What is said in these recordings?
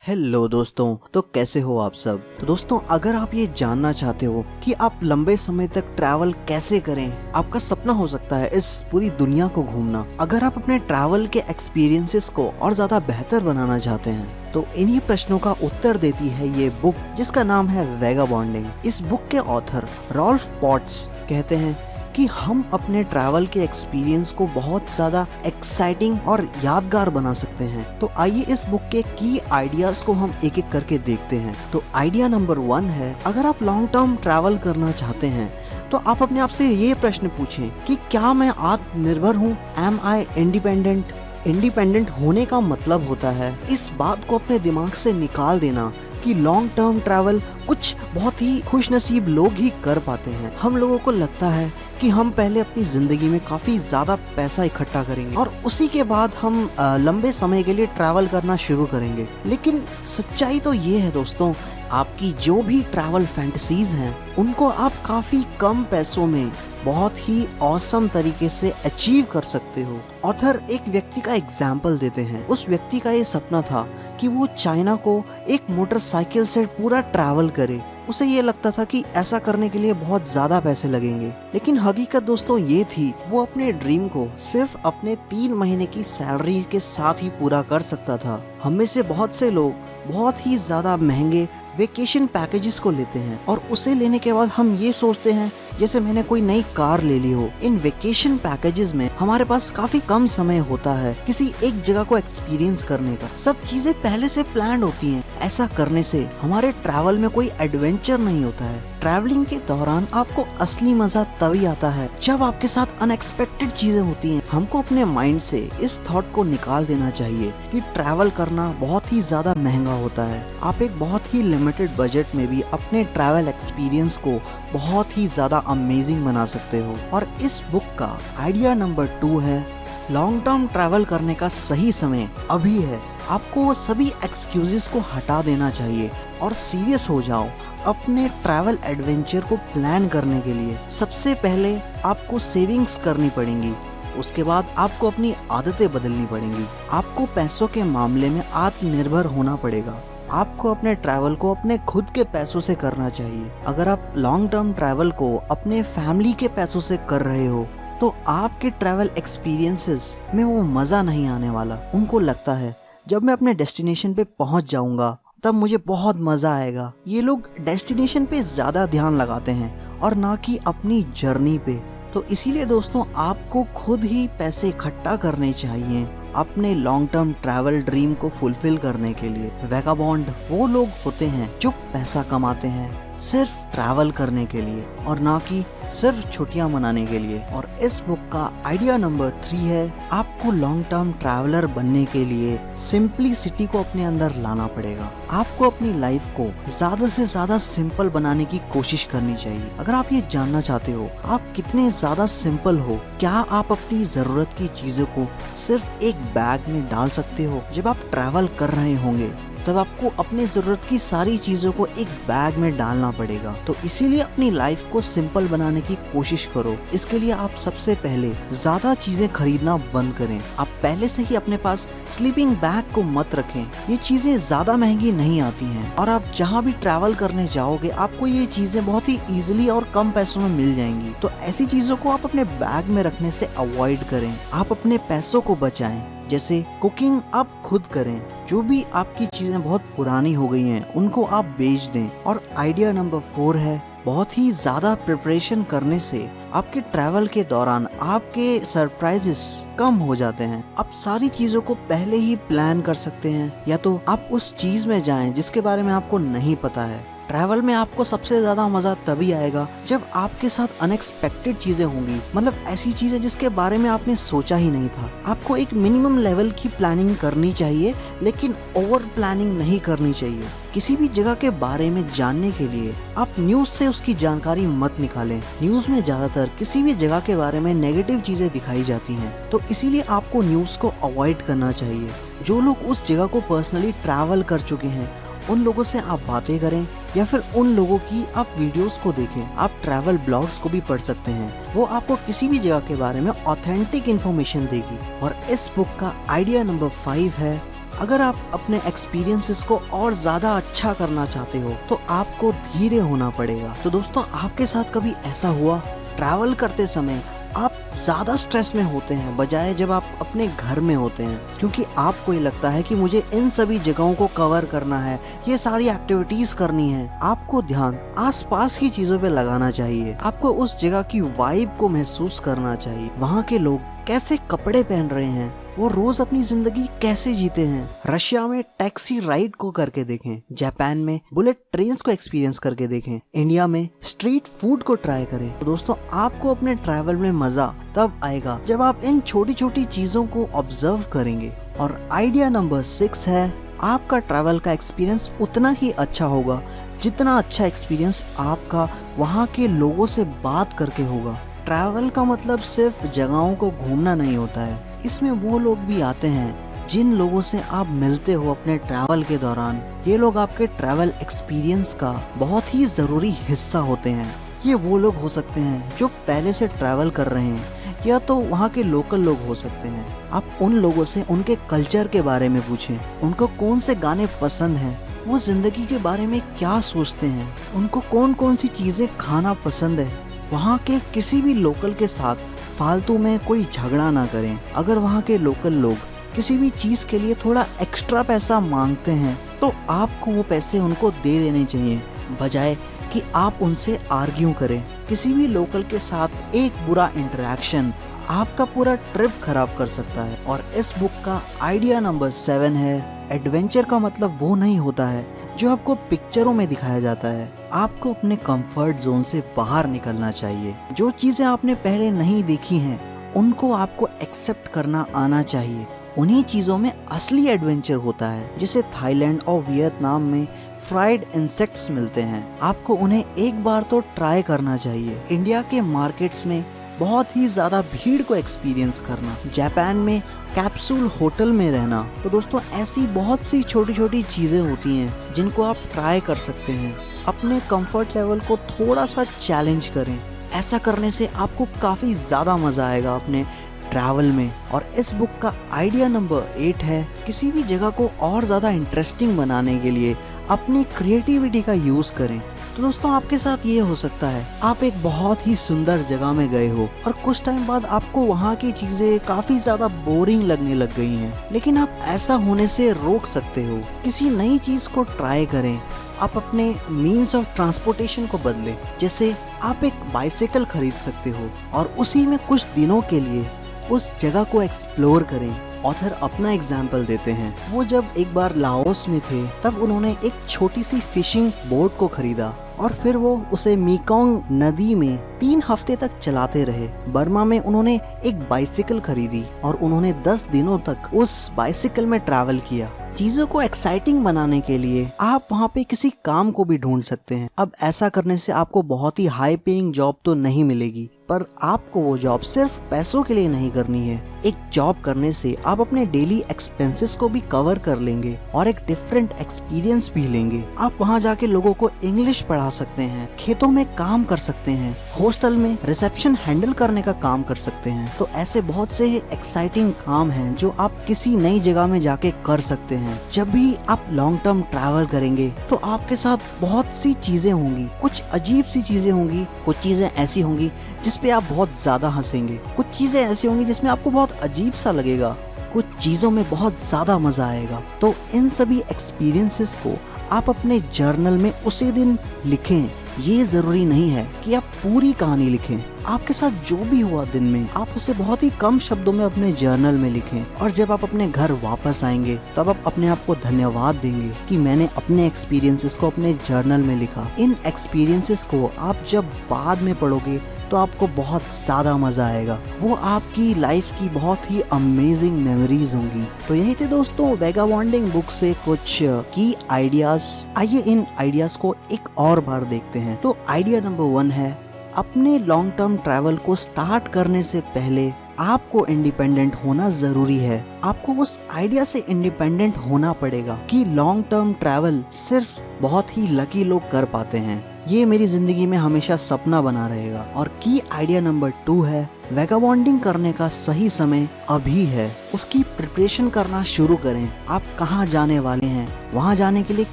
Hello दोस्तों, तो कैसे हो आप सब। तो दोस्तों, अगर आप ये जानना चाहते हो कि आप लंबे समय तक ट्रैवल कैसे करें, आपका सपना हो सकता है इस पूरी दुनिया को घूमना। अगर आप अपने ट्रैवल के एक्सपीरियंसेस को और ज्यादा बेहतर बनाना चाहते हैं तो इन्हीं प्रश्नों का उत्तर देती है ये बुक, जिसका नाम है वैगाबॉन्डिंग। इस बुक के ऑथर रॉल्फ पॉट्स कहते हैं कि हम अपने ट्रैवल के एक्सपीरियंस को बहुत ज़्यादा एक्साइटिंग और यादगार बना सकते हैं। तो आइए इस बुक के की आइडियाज को हम एक एक करके देखते हैं। तो आइडिया नंबर 1 है, अगर आप लॉन्ग टर्म ट्रैवल करना चाहते हैं तो आप अपने आप से ये प्रश्न पूछें कि क्या मैं आत्मनिर्भर हूँ। एम आई इंडिपेंडेंट। इंडिपेंडेंट होने का मतलब होता है इस बात को अपने दिमाग से निकाल देना कि लॉन्ग टर्म ट्रैवल कुछ बहुत ही खुशनसीब लोग ही कर पाते हैं। हम लोगों को लगता है कि हम पहले अपनी जिंदगी में काफी ज्यादा पैसा इकट्ठा करेंगे और उसी के बाद हम लंबे समय के लिए ट्रैवल करना शुरू करेंगे। लेकिन सच्चाई तो ये है दोस्तों, आपकी जो भी ट्रैवल फैंटेसीज हैं उनको आप काफी कम पैसों में बहुत ही औसम तरीके से अचीव कर सकते हो। ऑथर एक व्यक्ति का एग्जाम्पल देते हैं। उस व्यक्ति का ये सपना था कि वो चाइना को एक मोटरसाइकिल से पूरा ट्रैवल करे। उसे ये लगता था कि ऐसा करने के लिए बहुत ज्यादा पैसे लगेंगे, लेकिन हकीकत दोस्तों ये थी वो अपने ड्रीम को सिर्फ अपने 3 महीने की सैलरी के साथ ही पूरा कर सकता था। हम में से बहुत से लोग बहुत ही ज्यादा महंगे वेकेशन पैकेजेस को लेते हैं और उसे लेने के बाद हम ये सोचते हैं जैसे मैंने कोई नई कार ले ली हो। इन वेकेशन पैकेजेस में हमारे पास काफी कम समय होता है किसी एक जगह को एक्सपीरियंस करने का। सब चीजें पहले से प्लान होती हैं। ऐसा करने से हमारे ट्रैवल में कोई एडवेंचर नहीं होता है। ट्रैवलिंग के दौरान आपको असली मजा तभी आता है जब आपके साथ अनएक्सपेक्टेड चीजें होती हैं। हमको अपने माइंड से इस थॉट को निकाल देना चाहिए कि ट्रैवल करना बहुत ही ज्यादा महंगा होता है। आप एक बहुत ही लिमिटेड बजट में भी अपने ट्रैवल एक्सपीरियंस को बहुत ही ज्यादा अमेजिंग बना सकते हो। और इस बुक का आइडिया नंबर 2 है, लॉन्ग टर्म ट्रैवल करने का सही समय अभी है। आपको वो सभी एक्सक्यूजेस को हटा देना चाहिए और सीरियस हो जाओ अपने ट्रैवल एडवेंचर को प्लान करने के लिए। सबसे पहले आपको सेविंग्स करनी पड़ेंगी, उसके बाद आपको अपनी आदतें बदलनी पड़ेंगी। आपको पैसों के मामले में आत्मनिर्भर होना पड़ेगा। आपको अपने ट्रैवल को अपने खुद के पैसों से करना चाहिए। अगर आप लॉन्ग टर्म ट्रैवल को अपने फैमिली के पैसों से कर रहे हो तो आपके ट्रैवल एक्सपीरियंसेस में वो मजा नहीं आने वाला। उनको लगता है जब मैं अपने डेस्टिनेशन पे पहुंच जाऊंगा तब मुझे बहुत मजा आएगा। ये लोग डेस्टिनेशन पे ज्यादा ध्यान लगाते हैं और ना कि अपनी जर्नी पे। तो इसीलिए दोस्तों आपको खुद ही पैसे इकट्ठा करने चाहिए अपने लॉन्ग टर्म ट्रैवल ड्रीम को फुलफिल करने के लिए। वैगाबॉन्ड वो लोग होते हैं जो पैसा कमाते हैं सिर्फ ट्रैवल करने के लिए और ना कि सिर्फ छुट्टियां मनाने के लिए। और इस बुक का आइडिया नंबर 3 है, आपको लॉन्ग टर्म ट्रैवलर बनने के लिए सिंपलिसिटी को अपने अंदर लाना पड़ेगा। आपको अपनी लाइफ को ज्यादा से ज्यादा सिंपल बनाने की कोशिश करनी चाहिए। अगर आप ये जानना चाहते हो आप कितने ज्यादा सिंपल हो, क्या आप अपनी जरूरत की चीजों को सिर्फ एक बैग में डाल सकते हो? जब आप ट्रैवल कर रहे होंगे तब आपको अपनी जरूरत की सारी चीजों को एक बैग में डालना पड़ेगा। तो इसीलिए अपनी लाइफ को सिंपल बनाने की कोशिश करो। इसके लिए आप सबसे पहले ज्यादा चीजें खरीदना बंद करें। आप पहले से ही अपने पास स्लीपिंग बैग को मत रखें। ये चीजें ज्यादा महंगी नहीं आती हैं और आप जहाँ भी ट्रैवल करने जाओगे आपको ये चीजें बहुत ही इजीली और कम पैसों में मिल जाएंगी। तो ऐसी चीजों को आप अपने बैग में रखने से अवॉइड करें। आप अपने पैसों को बचाएं, जैसे कुकिंग आप खुद करें। जो भी आपकी चीजें बहुत पुरानी हो गई हैं उनको आप बेच दें। और आइडिया नंबर 4 है, बहुत ही ज्यादा प्रिपरेशन करने से आपके ट्रैवल के दौरान आपके सरप्राइजेस कम हो जाते हैं। आप सारी चीजों को पहले ही प्लान कर सकते हैं या तो आप उस चीज में जाएं जिसके बारे में आपको नहीं पता है। ट्रैवल में आपको सबसे ज्यादा मजा तभी आएगा जब आपके साथ अनएक्सपेक्टेड चीजें होंगी, मतलब ऐसी चीजें जिसके बारे में आपने सोचा ही नहीं था। आपको एक मिनिमम लेवल की प्लानिंग करनी चाहिए लेकिन ओवर प्लानिंग नहीं करनी चाहिए। किसी भी जगह के बारे में जानने के लिए आप न्यूज से उसकी जानकारी मत निकालें। न्यूज में ज्यादातर किसी भी जगह के बारे में नेगेटिव चीजें दिखाई जाती हैं, तो इसीलिए आपको न्यूज को अवॉइड करना चाहिए। जो लोग उस जगह को पर्सनली ट्रैवल कर चुके हैं उन लोगों से आप बातें करें या फिर उन लोगों की आप वीडियोस को देखें। आप ट्रैवल ब्लॉग्स को भी पढ़ सकते हैं, वो आपको किसी भी जगह के बारे में ऑथेंटिक इन्फॉर्मेशन देगी। और इस बुक का आइडिया नंबर 5 है, अगर आप अपने एक्सपीरियंसेस को और ज्यादा अच्छा करना चाहते हो तो आपको धीरे होना पड़ेगा। तो दोस्तों, आपके साथ कभी ऐसा हुआ ट्रैवल करते समय आप ज्यादा स्ट्रेस में होते हैं बजाय जब आप अपने घर में होते हैं, क्योंकि आपको ये लगता है कि मुझे इन सभी जगहों को कवर करना है, ये सारी एक्टिविटीज करनी है। आपको ध्यान आसपास की चीजों पे लगाना चाहिए। आपको उस जगह की वाइब को महसूस करना चाहिए। वहाँ के लोग कैसे कपड़े पहन रहे हैं, वो रोज अपनी जिंदगी कैसे जीते हैं। रशिया में टैक्सी राइड को करके देखें, जापान में बुलेट ट्रेन्स को एक्सपीरियंस करके देखें, इंडिया में स्ट्रीट फूड को ट्राई करें। तो दोस्तों, आपको अपने ट्रैवल में मजा तब आएगा जब आप इन छोटी छोटी चीजों को ऑब्जर्व करेंगे। और आइडिया नंबर 6 है, आपका ट्रैवल का एक्सपीरियंस उतना ही अच्छा होगा जितना अच्छा एक्सपीरियंस आपका वहाँ के लोगों से बात करके होगा। ट्रैवल का मतलब सिर्फ जगहों को घूमना नहीं होता है, इसमें वो लोग भी आते हैं जिन लोगों से आप मिलते हो अपने ट्रैवल के दौरान। ये लोग आपके ट्रैवल एक्सपीरियंस का बहुत ही जरूरी हिस्सा होते हैं। ये वो लोग हो सकते हैं जो पहले से ट्रैवल कर रहे हैं, या तो वहाँ के लोकल लोग हो सकते हैं। आप उन लोगों से उनके कल्चर के बारे में पूछें, उनको कौन से गाने पसंद हैं, वो जिंदगी के बारे में क्या सोचते हैं, उनको कौन कौन सी चीजें खाना पसंद है। वहाँ के किसी भी लोकल के साथ फालतू में कोई झगड़ा ना करें। अगर वहाँ के लोकल लोग किसी भी चीज के लिए थोड़ा एक्स्ट्रा पैसा मांगते हैं तो आपको वो पैसे उनको दे देने चाहिए, बजाय कि आप उनसे आर्ग्यू करें। किसी भी लोकल के साथ एक बुरा इंटरेक्शन आपका पूरा ट्रिप खराब कर सकता है। और इस बुक का आइडिया नंबर 7 है, एडवेंचर का मतलब वो नहीं होता है जो आपको पिक्चरों में दिखाया जाता है। आपको अपने कंफर्ट जोन से बाहर निकलना चाहिए। जो चीजें आपने पहले नहीं देखी हैं उनको आपको एक्सेप्ट करना आना चाहिए। उन्हीं चीजों में असली एडवेंचर होता है। जैसे थाईलैंड और वियतनाम में फ्राइड इंसेक्ट्स मिलते हैं, आपको उन्हें एक बार तो ट्राई करना चाहिए। इंडिया के मार्केट्स में बहुत ही ज्यादा भीड़ को एक्सपीरियंस करना, जापान में कैप्सूल होटल में रहना। तो दोस्तों, ऐसी बहुत सी छोटी छोटी चीजें होती हैं जिनको आप ट्राई कर सकते हैं। अपने कंफर्ट लेवल को थोड़ा सा चैलेंज करें। ऐसा करने से आपको काफी ज्यादा मजा आएगा अपने ट्रैवल में। और इस बुक का आइडिया नंबर 8 है, किसी भी जगह को और ज्यादा इंटरेस्टिंग बनाने के लिए अपनी क्रिएटिविटी का यूज करें। तो दोस्तों, आपके साथ ये हो सकता है, आप एक बहुत ही सुंदर जगह में गए हो और कुछ टाइम बाद आपको वहाँ की चीजें काफी ज्यादा बोरिंग लगने लग गई हैं, लेकिन आप ऐसा होने से रोक सकते हो। किसी नई चीज को ट्राई करें। आप अपने मीन्स ऑफ ट्रांसपोर्टेशन को बदलें। जैसे आप एक बाइसाइकिल खरीद सकते हो और उसी में कुछ दिनों के लिए उस जगह को एक्सप्लोर करें। ऑथर अपना एग्जाम्पल देते हैं। वो जब एक बार लाओस में थे तब उन्होंने एक छोटी सी फिशिंग बोट को खरीदा और फिर वो उसे मेकोंग नदी में 3 हफ्ते तक चलाते रहे। बर्मा में उन्होंने एक बाइसिकल खरीदी और उन्होंने 10 दिनों तक उस बाइसिकल में ट्रैवल किया। चीजों को एक्साइटिंग बनाने के लिए आप वहाँ पे किसी काम को भी ढूंढ सकते हैं। अब ऐसा करने से आपको बहुत ही हाई पेइंग जॉब तो नहीं मिलेगी, पर आपको वो जॉब सिर्फ पैसों के लिए नहीं करनी है। एक जॉब करने से आप अपने डेली एक्सपेंसेस को भी कवर कर लेंगे और एक डिफरेंट एक्सपीरियंस भी लेंगे। आप वहाँ जाके लोगों को इंग्लिश पढ़ा सकते हैं, खेतों में काम कर सकते हैं, हॉस्टल में रिसेप्शन हैंडल करने का काम कर सकते हैं। तो ऐसे बहुत से एक्साइटिंग काम हैं जो आप किसी नई जगह में जाके कर सकते हैं। जब भी आप लॉन्ग टर्म ट्रैवल करेंगे तो आपके साथ बहुत सी चीजें होंगी, कुछ अजीब सी चीजें होंगी, कुछ चीजें ऐसी होंगी जिस पे आप बहुत ज्यादा हंसेंगे, कुछ चीजें ऐसी होंगी जिसमें आपको बहुत अजीब सा लगेगा, कुछ चीजों में बहुत ज्यादा मजा आएगा। तो इन सभी एक्सपीरियंसेस को आप अपने जर्नल में उसी दिन लिखें। ये जरूरी नहीं है कि आप पूरी कहानी लिखें। आपके साथ जो भी हुआ दिन में आप उसे बहुत ही कम शब्दों में अपने जर्नल में लिखें। और जब आप अपने घर वापस आएंगे तब आप अपने आप को धन्यवाद देंगे कि मैंने अपने एक्सपीरियंसेस को अपने जर्नल में लिखा। इन एक्सपीरियंसेस को आप जब बाद में पढ़ोगे तो आपको बहुत ज्यादा मजा आएगा। वो आपकी लाइफ की बहुत ही अमेजिंग मेमोरीज होंगी। तो यही थे दोस्तों वेगाबॉन्डिंग बुक से कुछ की आइडियाज। आइए इन आइडियाज को एक और बार देखते हैं। तो आइडिया नंबर 1 है, अपने लॉन्ग टर्म ट्रैवल को स्टार्ट करने से पहले आपको इंडिपेंडेंट होना जरूरी है। आपको उस आइडिया से इंडिपेंडेंट होना पड़ेगा कि लॉन्ग टर्म ट्रैवल सिर्फ बहुत ही लकी लोग कर पाते हैं। ये मेरी जिंदगी में हमेशा सपना बना रहेगा। और की आइडिया नंबर 2 है, वैगाबॉन्डिंग करने का सही समय अभी है। उसकी प्रिपरेशन करना शुरू करें। आप कहाँ जाने वाले हैं, वहाँ जाने के लिए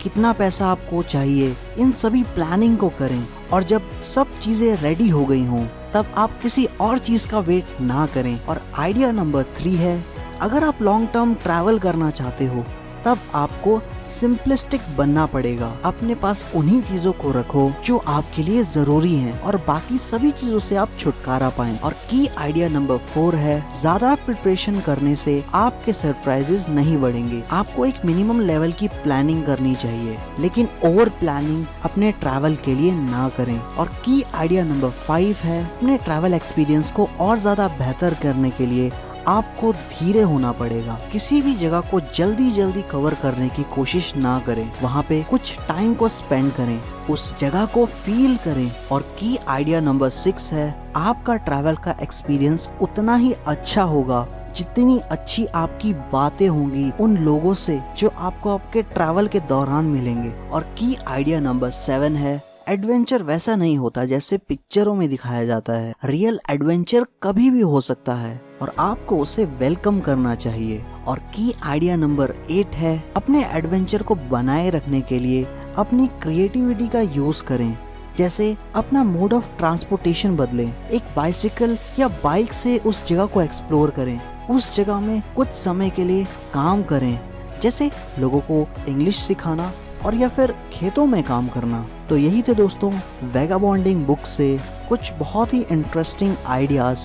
कितना पैसा आपको चाहिए, इन सभी प्लानिंग को करें। और जब सब चीजें रेडी हो गई हों तब आप किसी और चीज का वेट ना करें। और आइडिया नंबर 3 है, अगर आप लॉन्ग टर्म ट्रैवल करना चाहते हो तब आपको सिंपलिस्टिक बनना पड़ेगा। अपने पास उन्हीं चीजों को रखो जो आपके लिए जरूरी हैं और बाकी सभी चीजों से आप छुटकारा पाएं। और की आइडिया नंबर 4 है, ज्यादा प्रिपरेशन करने से आपके सरप्राइजेस नहीं बढ़ेंगे। आपको एक मिनिमम लेवल की प्लानिंग करनी चाहिए, लेकिन ओवर प्लानिंग अपने ट्रैवल के लिए ना करें। और की आइडिया नंबर 5 है, अपने ट्रैवल एक्सपीरियंस को और ज्यादा बेहतर करने के लिए आपको धीरे होना पड़ेगा। किसी भी जगह को जल्दी जल्दी कवर करने की कोशिश ना करें। वहाँ पे कुछ टाइम को स्पेंड करें, उस जगह को फील करें। और की आइडिया नंबर 6 है, आपका ट्रैवल का एक्सपीरियंस उतना ही अच्छा होगा जितनी अच्छी आपकी बातें होंगी उन लोगों से जो आपको आपके ट्रैवल के दौरान मिलेंगे। और की आइडिया नंबर 7 है, एडवेंचर वैसा नहीं होता जैसे पिक्चरों में दिखाया जाता है। रियल एडवेंचर कभी भी हो सकता है और आपको उसे वेलकम करना चाहिए। और की आइडिया नंबर 8 है, अपने एडवेंचर को बनाए रखने के लिए अपनी क्रिएटिविटी का यूज करें। जैसे अपना मोड ऑफ ट्रांसपोर्टेशन बदलें, एक बाइसिकल या बाइक से उस जगह को एक्सप्लोर करें। उस जगह में कुछ समय के लिए काम करें, जैसे लोगों को इंग्लिश सिखाना और या फिर खेतों में काम करना। तो यही थे दोस्तों वैगाबॉन्डिंग बुक से कुछ बहुत ही इंटरेस्टिंग आइडियाज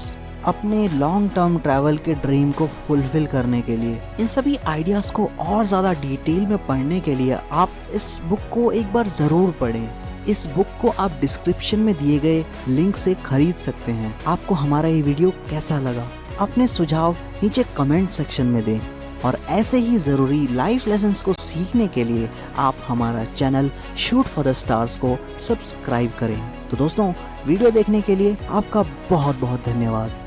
अपने लॉन्ग टर्म ट्रैवल के ड्रीम को फुलफिल करने के लिए। इन सभी आइडियाज को और ज्यादा डिटेल में पढ़ने के लिए आप इस बुक को एक बार जरूर पढ़ें। इस बुक को आप डिस्क्रिप्शन में दिए गए लिंक से खरीद सकते हैं। आपको हमारा ये वीडियो कैसा लगा, अपने सुझाव नीचे कमेंट सेक्शन में दें। और ऐसे ही ज़रूरी लाइफ लेसन्स को सीखने के लिए आप हमारा channel shoot for the stars को सब्सक्राइब करें। तो दोस्तों, वीडियो देखने के लिए आपका बहुत बहुत धन्यवाद।